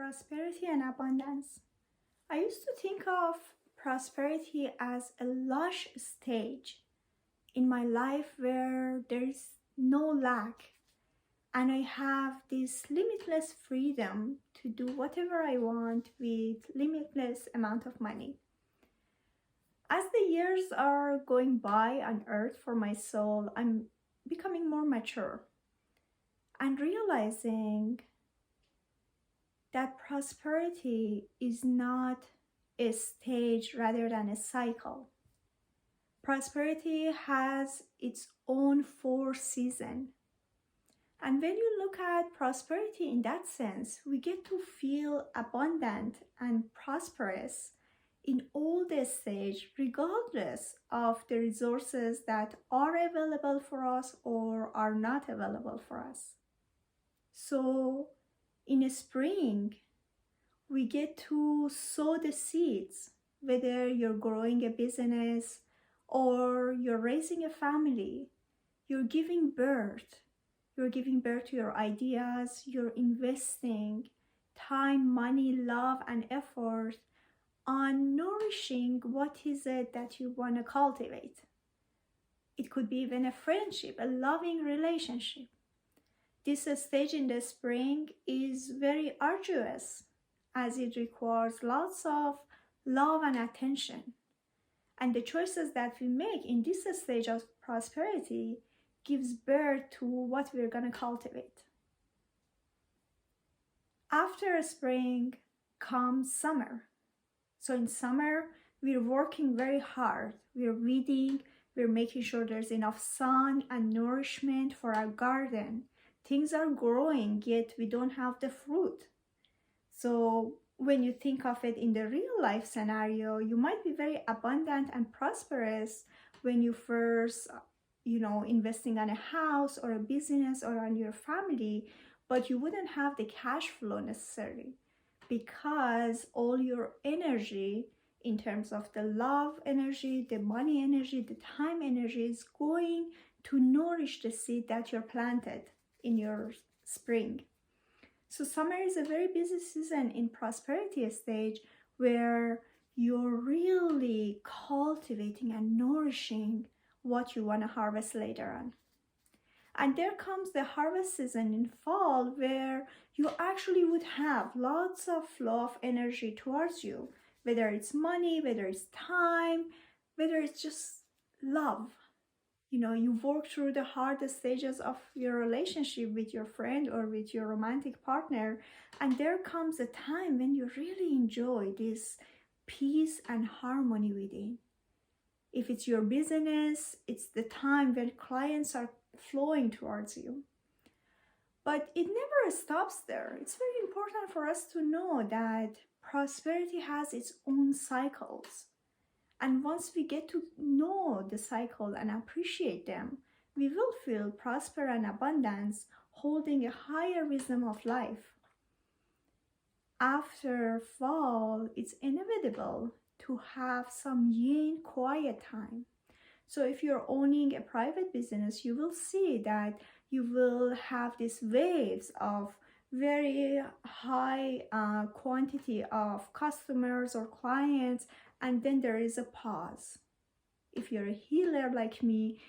prosperity and abundance. I used to think of prosperity as a lush stage in my life where there is no lack and I have this limitless freedom to do whatever I want with limitless amount of money. As the years are going by on earth for my soul, I'm becoming more mature and realizing that prosperity is not a stage rather than a cycle. Prosperity has its own 4 seasons. And when you look at prosperity in that sense, we get to feel abundant and prosperous in all the stage, regardless of the resources that are available for us or are not available for us. So in spring, we get to sow the seeds, whether you're growing a business or you're raising a family, you're giving birth. You're giving birth to your ideas, you're investing time, money, love, and effort on nourishing what is it that you want to cultivate. It could be even a friendship, a loving relationship. This stage in the spring is very arduous as it requires lots of love and attention. And the choices that we make in this stage of prosperity gives birth to what we're going to cultivate. After spring comes summer. So in summer, we're working very hard. We're weeding, we're making sure there's enough sun and nourishment for our garden. Things are growing, yet we don't have the fruit. So when you think of it in the real life scenario, you might be very abundant and prosperous when you first, investing on a house or a business or on your family, but you wouldn't have the cash flow necessarily because all your energy in terms of the love energy, the money energy, the time energy is going to nourish the seed that you're planted in your spring. So summer is a very busy season in prosperity stage where you're really cultivating and nourishing what you want to harvest later on. And there comes the harvest season in fall where you actually would have lots of flow of energy towards you, whether it's money, whether it's time, whether it's just love. You work through the hardest stages of your relationship with your friend or with your romantic partner, and there comes a time when you really enjoy this peace and harmony within. If it's your business, it's the time when clients are flowing towards you. But it never stops there. It's very important for us to know that prosperity has its own cycles. And once we get to know the cycle and appreciate them, we will feel prosper and abundance, holding a higher wisdom of life. After fall, it's inevitable to have some yin quiet time. So if you're owning a private business, you will see that you will have these waves of very high quantity of customers or clients, and then there is a pause. If you're a healer like me,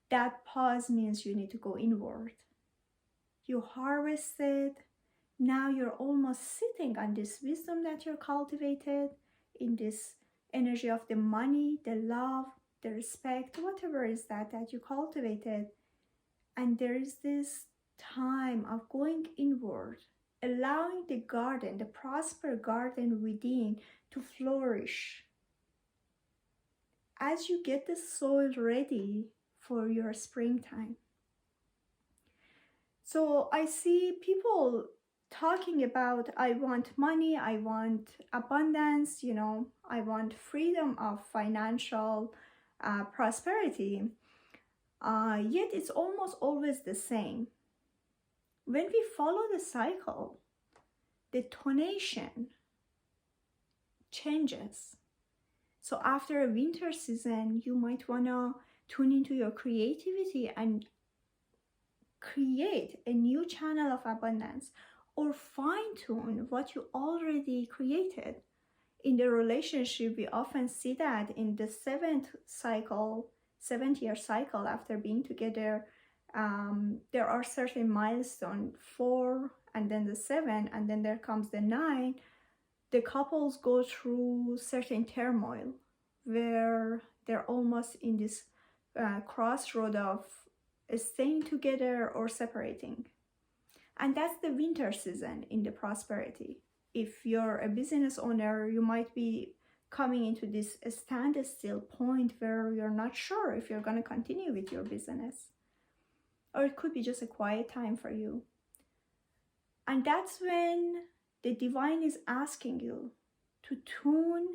that pause means you need to go inward. You harvested, now you're almost sitting on this wisdom that you're cultivated, in this energy of the money, the love, the respect, whatever is that you cultivated. And there is this time of going inward, allowing the garden, the prosper garden within, to flourish. As you get the soil ready for your springtime. So I see people talking about, I want money, I want abundance, I want freedom of financial prosperity. Yet it's almost always the same. When we follow the cycle, the tonation changes. So after a winter season, you might want to tune into your creativity and create a new channel of abundance. or fine-tune what you already created. In the relationship, we often see that in the seventh year cycle after being together, there are certain milestones, 4 and then the 7, and then there comes the 9. The couples go through certain turmoil where they're almost in this crossroad of staying together or separating. And that's the winter season in the prosperity. If you're a business owner, you might be coming into this standstill point where you're not sure if you're going to continue with your business. Or it could be just a quiet time for you. And that's when the divine is asking you to tune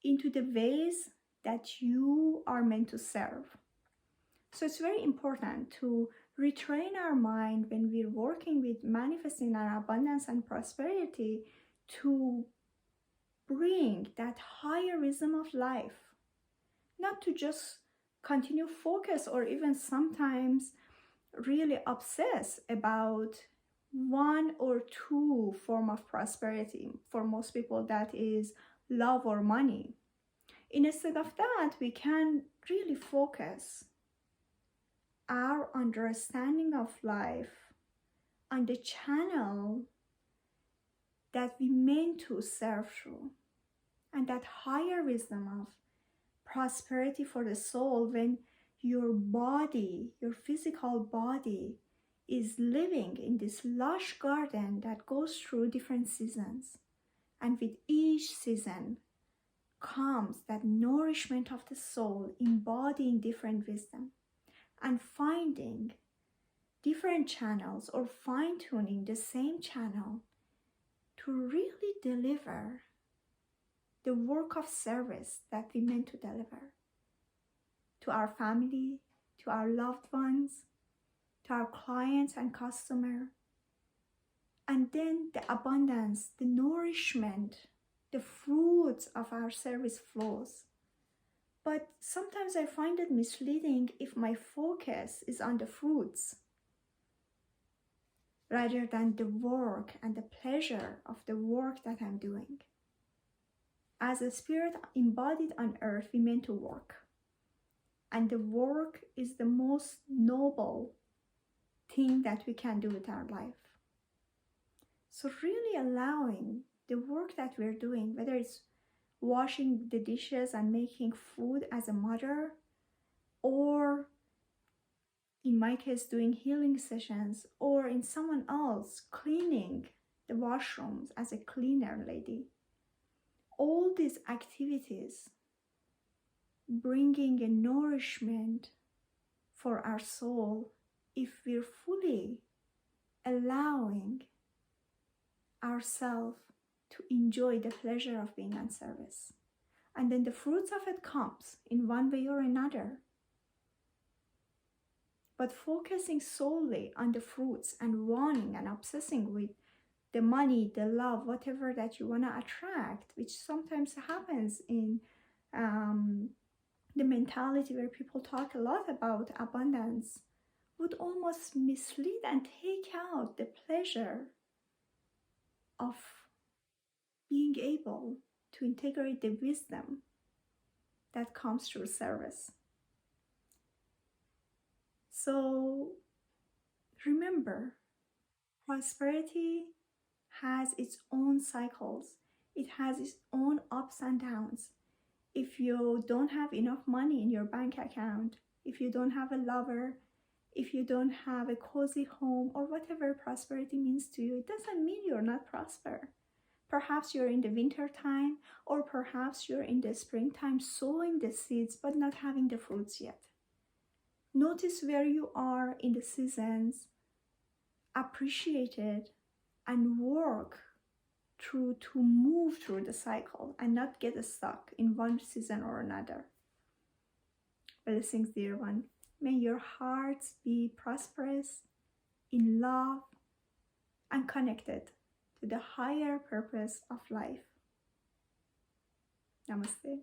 into the ways that you are meant to serve. So it's very important to retrain our mind when we're working with manifesting our abundance and prosperity to bring that higher rhythm of life, not to just continue focus or even sometimes really obsess about one or two form of prosperity. For most people, that is love or money. Instead of that, we can really focus our understanding of life on the channel that we meant to serve through, and that higher wisdom of prosperity for the soul when your body, your physical body, is living in this lush garden that goes through different seasons. And with each season comes that nourishment of the soul, embodying different wisdom and finding different channels or fine-tuning the same channel to really deliver the work of service that we meant to deliver to our family, to our loved ones, to our clients and customers. And then the abundance, the nourishment, the fruits of our service flows. But sometimes I find it misleading if my focus is on the fruits rather than the work and the pleasure of the work that I'm doing. As a spirit embodied on earth, we meant to work. And the work is the most noble thing that we can do with our life. So really allowing the work that we're doing, whether it's washing the dishes and making food as a mother, or in my case doing healing sessions, or in someone else cleaning the washrooms as a cleaner lady, all these activities bringing a nourishment for our soul if we're fully allowing ourselves to enjoy the pleasure of being on service. And then the fruits of it comes in one way or another. But focusing solely on the fruits and wanting and obsessing with the money, the love, whatever that you want to attract, which sometimes happens in the mentality where people talk a lot about abundance, would almost mislead and take out the pleasure of being able to integrate the wisdom that comes through service. So remember, prosperity has its own cycles. It has its own ups and downs. If you don't have enough money in your bank account, if you don't have a lover, if you don't have a cozy home, or whatever prosperity means to you, it doesn't mean you're not prosper. Perhaps you're in the winter time, or perhaps you're in the springtime sowing the seeds but not having the fruits yet. Notice where you are in the seasons, appreciate it, and work through to move through the cycle and not get stuck in one season or another. Blessings, dear one. May your hearts be prosperous, in love, and connected to the higher purpose of life. Namaste.